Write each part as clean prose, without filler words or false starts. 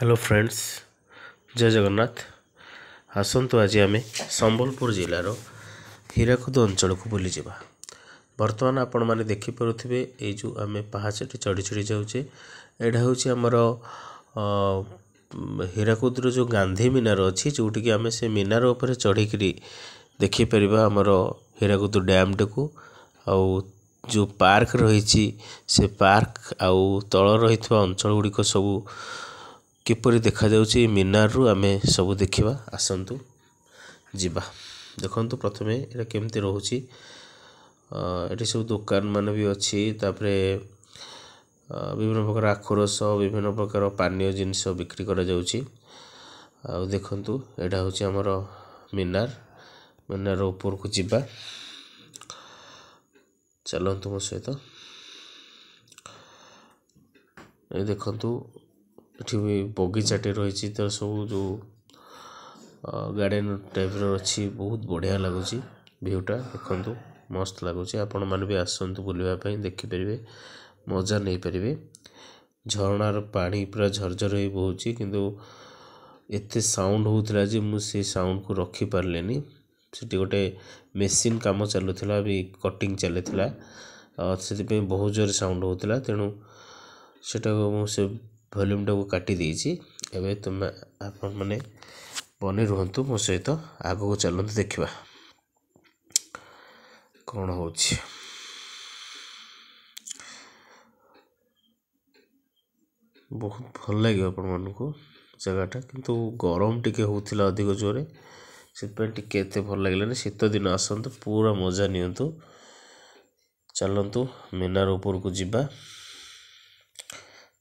Hello friends, जय जगन्नाथ। आसतु आज आम संबलपुर जिलार हीराकुद अंचल को बुली जावा। बर्तमान आपण मैंने देखिपे ये जो आम पहाचटी चढ़ी चढ़ी जाऊे यहाँ हूँ आमर हीराकुद जो गांधी मीनार अच्छी जोटि आम से मीनार उपर चढ़िक देखिपर आमर हीराकुद डैम टी आउ जो पार्क रही से पार्क आउ तल रही अंचल गुड़िक सबू किपरि देखा जाउछि मीनार रु आमे सब देखिबा। आसंतु जिबा। देखंतु प्रथमे एटा केमति रहउछि। एटी सब दुकान मान भी अछि। तापरे विभिन्न प्रकार आखरस विभिन्न प्रकार पानीय जिनिस बिक्री करा जाउछि। आ देखंतु एटा होछि हमर मीनार। मीनार ऊपर को जिबा। चलंतु मो सहित। ए देखंतु एठी बगीचाटे रही तो सब जो गार्डन टाइप अच्छी बहुत बढ़िया लगुच व्यूटा देखु मस्त लगुच। आपण मैंने भी आसतु बुलवाई देखिपारे मजा नहीं पारे। झरणार पानी पूरा झरझर हो बहुची किंतु एते साउंड होता जे मुझे साउंड को रखी पार्लेनी। सेठी गोटे मेसीन काम चलुला भी कटिंग चलता से बहुत जोर साउंड होता तेणु सेटा मुझे वॉल्यूम टाको काटी देइछि। एबे तुम आपण माने बने रुहंतु मो सहित आगो को चलंतु देखिबा कौन होछि। बहुत भल लगे आपण मानकु जगहटा किंतु गरम टिके होतिला अधिक जोरे से टिके एते भल लागलानी। शीत दिन आसंतु पूरा मजा नियंतु। चलंतु मीनार ऊपर को जिबा।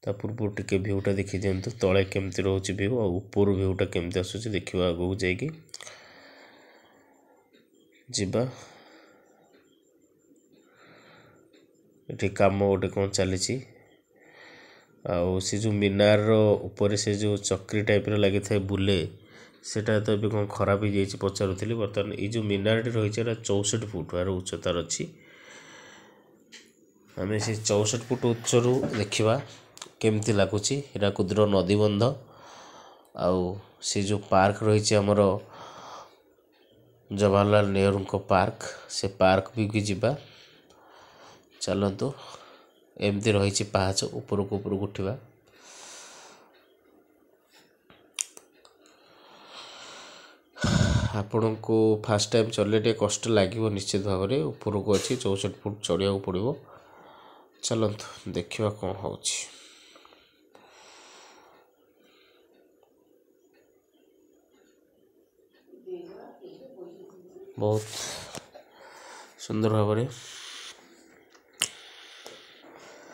ता पूर्व टिके भ्यूटा देखी दिंतु तले केमती रोचे भ्यू और ऊपर भ्यूटा केमती आसूची देखिबा आगो जाइकी जिबा। एठी काम गोटे कौन चली से जो मीनार ऊपर से जो चक्री टाइप लगी था बुले सेटा तो ये कौन खराब हो जाइए पचारूली। बर्तमान ये जो मीनार रही 64 फुट यार उच्चतार अच्छी। आम से 64 फुट उच्चरू देखा केमती लगुच हीराकुद्र नदीबंध आउ से जो पार्क रही आमर जवाहरलाल नेहरू को पार्क से पार्क भी जिबा। चलतु एमती रही पाहाच ऊपर को ऊपर उठा। आपण को फास्ट टाइम चलने टे कष्ट लगे निश्चित भाव में। ऊपर को अच्छी 64 फुट चढ़िया पड़ो। चलतु देखा कौन हो। बहुत सुंदर भाव में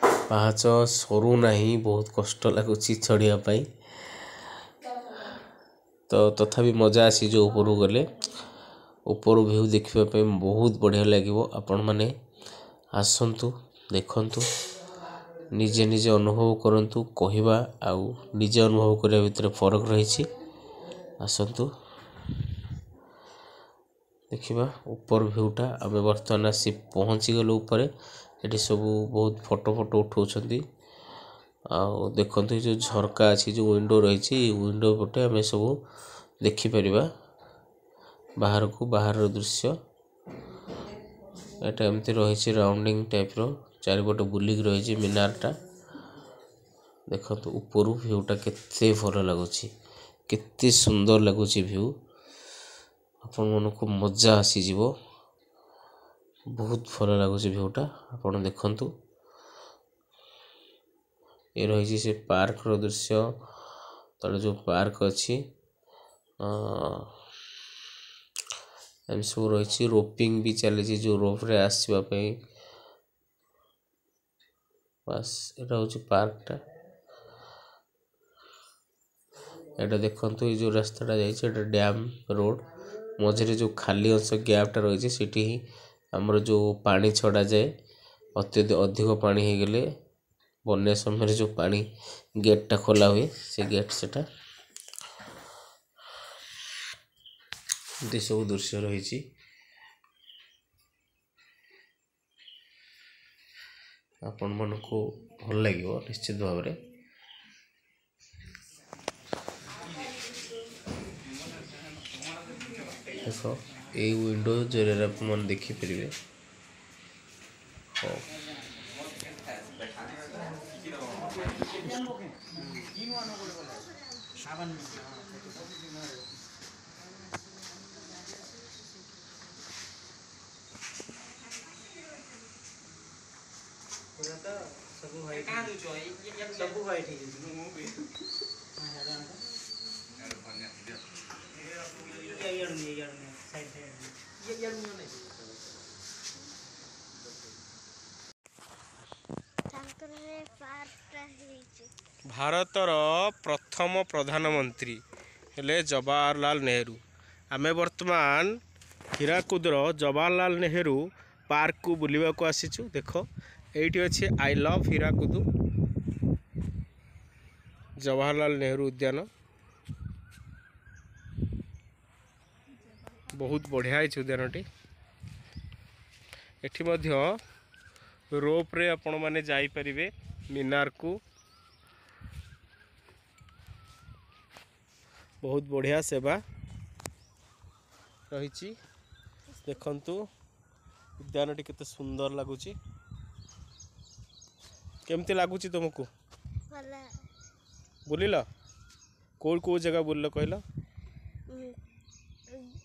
पाहाच सरू नहीं बहुत कष्ट लगुच चढ़ियापाई तो तथापि मजा आसी जो ऊपर गले ऊपर व्यू देखापी बहुत बढ़िया लगे। आपण मैंने आसतु देखंतु निजे निजे अनुभव करंतु कहवा आउ निजे अनुभव करने भितर फरक रही। आसतु देखिबा ऊपर भ्यूटा आम बर्तमान आसी पहुँची गलु ऊपर। ये सब बहुत फोटो फोटो उठाउछंती। आउ देखंतु जो झरका अच्छी जो विंडो रही विंडो पटे आम सब देखिपर बाहर को बाहर दृश्य। एटा एमती रही राउंडिंग टाइप रो चारिपट बुलिक रही मीनारटा। देखो ऊपर भ्यूटा केते भल लगुच केते सुंदर लगुच भ्यू। आपण मन को मजा आसीज बहुत भल लगुच भ्यूटा। आपण देखंतु ये रही से पार्क रो दृश्य तले जो पार्क अच्छी एम सब रही रोपिंग भी चली जो रोप रे आसवाई बस एटा हूँ पार्कटा। एटा देखंतु ये जो रास्ताटा जाइए डैम रोड मझे जो खाली अंश गैपटा रही सेठी आमर जो पानी छड़ा जाए अत्यधिक अधिक पानी हो गले बन्या समय जो पानी गेटटा खोला हुए से गेट सेटा सब दृश्य रही। आपण मन को भल लगे निश्चित भाव में। ଦେଖ ଏଇ ୱିଣ୍ଡୋ ଜରିଆରେ ଆପଣମାନେ ଦେଖିପାରିବେ। ହଉ भारतर प्रथम प्रधानमंत्री हेले जवाहरलाल नेहरू। आमे वर्तमान हीराकुदर जवाहरलाल नेहरू पार्क को बुलवा को आसीचु। देख एठी अछि आई लव हीराकुद जवाहरलाल नेहरू उद्यान। बहुत बढ़िया है उद्यानटी। एठी मध्य रोप रे आपण माने जाई परिबे मीनार को। बहुत बढ़िया सेवा रही। देखंतु उद्यानटी केते सुंदर लगुची। केमती लगुची तुमको? बुलिल को जगह बुलिल कहला?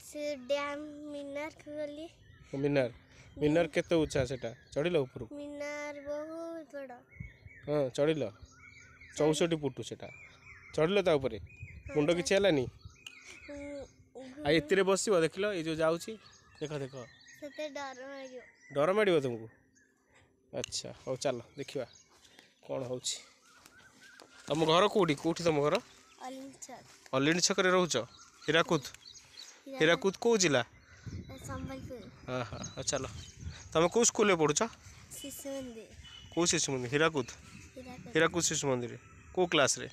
से डैम मीनार गली। मीनार मीनार केते ऊंचा सेटा? चढ़िल ऊपर? मीनार बहुत बड़ा। हां चढ़िल 64 फुट सेटा चढ़िल। ता ऊपर मुंड किछि हलानी? आ एतिरे बसिबो देखिलो ए जो जाउची देख देख सेते डर माडिबो तुमको? अच्छा हो चलो देखिबा कोन होउची। तुम घर कोठी कोठी? तुम घर अलिंड छक रे रहउछ? हीराकुद हीराकुद को जिला? संबलपुर। हां हां चलो। तुम को स्कूल में पढुछ? शिशु मंदिर। को शिशु मंदिर? हीराकुद हीराकुद शिशु मंदिर। को क्लास रे?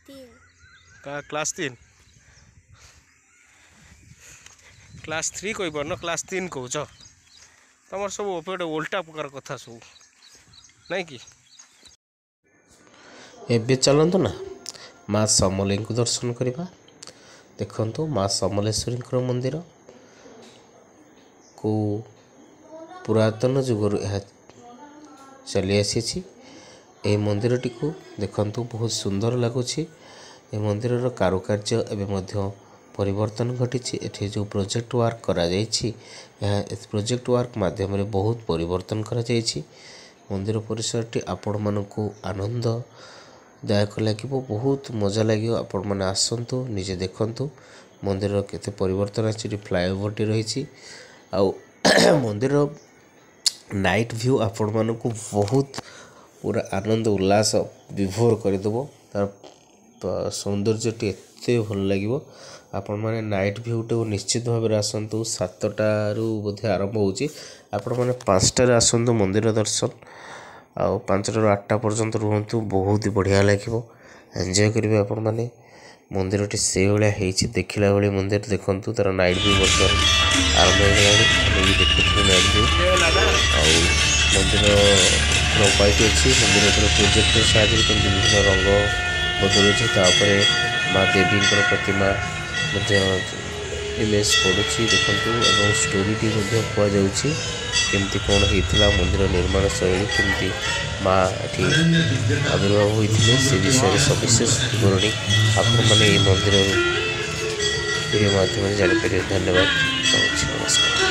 3 का क्लास 3? क्लास 3 कोई पर न क्लास 3 कहूछ? तुम सब ओपे उल्टा प्रकार कथा सब नहीं कि? एबे चलंतु ना माँ समलेई को दर्शन करवा। देखंतु माँ समलेश्वरी मंदिर को पुरातन जुगर यह चली आसी। ए मंदिर टी को देखंतु बहुत सुंदर लगुच। ए मंदिर कारुकार्य एवं मध्य परिवर्तन घटी। एठी जो प्रोजेक्ट वर्क करा जायछि प्रोजेक्ट वर्क माध्यम रे बहुत परिवर्तन करा जायछि। मंदिर परिसर टी आपण मानकु आनंद दायक लगिबो। बहुत मजा लगियो। आपण माने आसंतु निजे देखंतु मंदिर केते परिवर्तन अछि। फ्लाईओवर टी रहिछि आ मंदिर नाइट व्यू आपण मानकु बहुत पूरा आनंद उल्लास विभोर करदेव। तार सौंदर्य टी एते भल लगिबो। आपण माने नाइट व्यू टे निश्चित भाव में आसंतु। 7टारू बोधे आरंभ होउची। आपण माने 5टारे आसंतु मंदिर दर्शन आ 5टारू 8टा पर्यंत रुहंतु। बहुत ही बढ़िया लागिबो। एंजॉय करिवे आपण माने। मंदिर टी से भलिया हेछि देखिला भली मंदिर। देखंतु तार नाइट व्यू वर्तमान आरंभ हो गलानी। हम देखुथु नाइट व्यू आ मंदिर प्रोपाइट अछि। मंदिर पर प्रोजेक्ट साइज विभिन्न रंग बदलुଛି। तापरे माँ देवी प्रतिमा इमेज पड़ुछि देखंतु। एवं स्टोरी टी कह जाउछि केमती कोन हेतिला मंदिर निर्माण शैली केमती माँ एठी आविर्भाव होइथिले से विषय सविशेष विवरणी आपण माने ए मंदिर वीडियो माध्यम जानि परिबे। धन्यवाद। नमस्कार।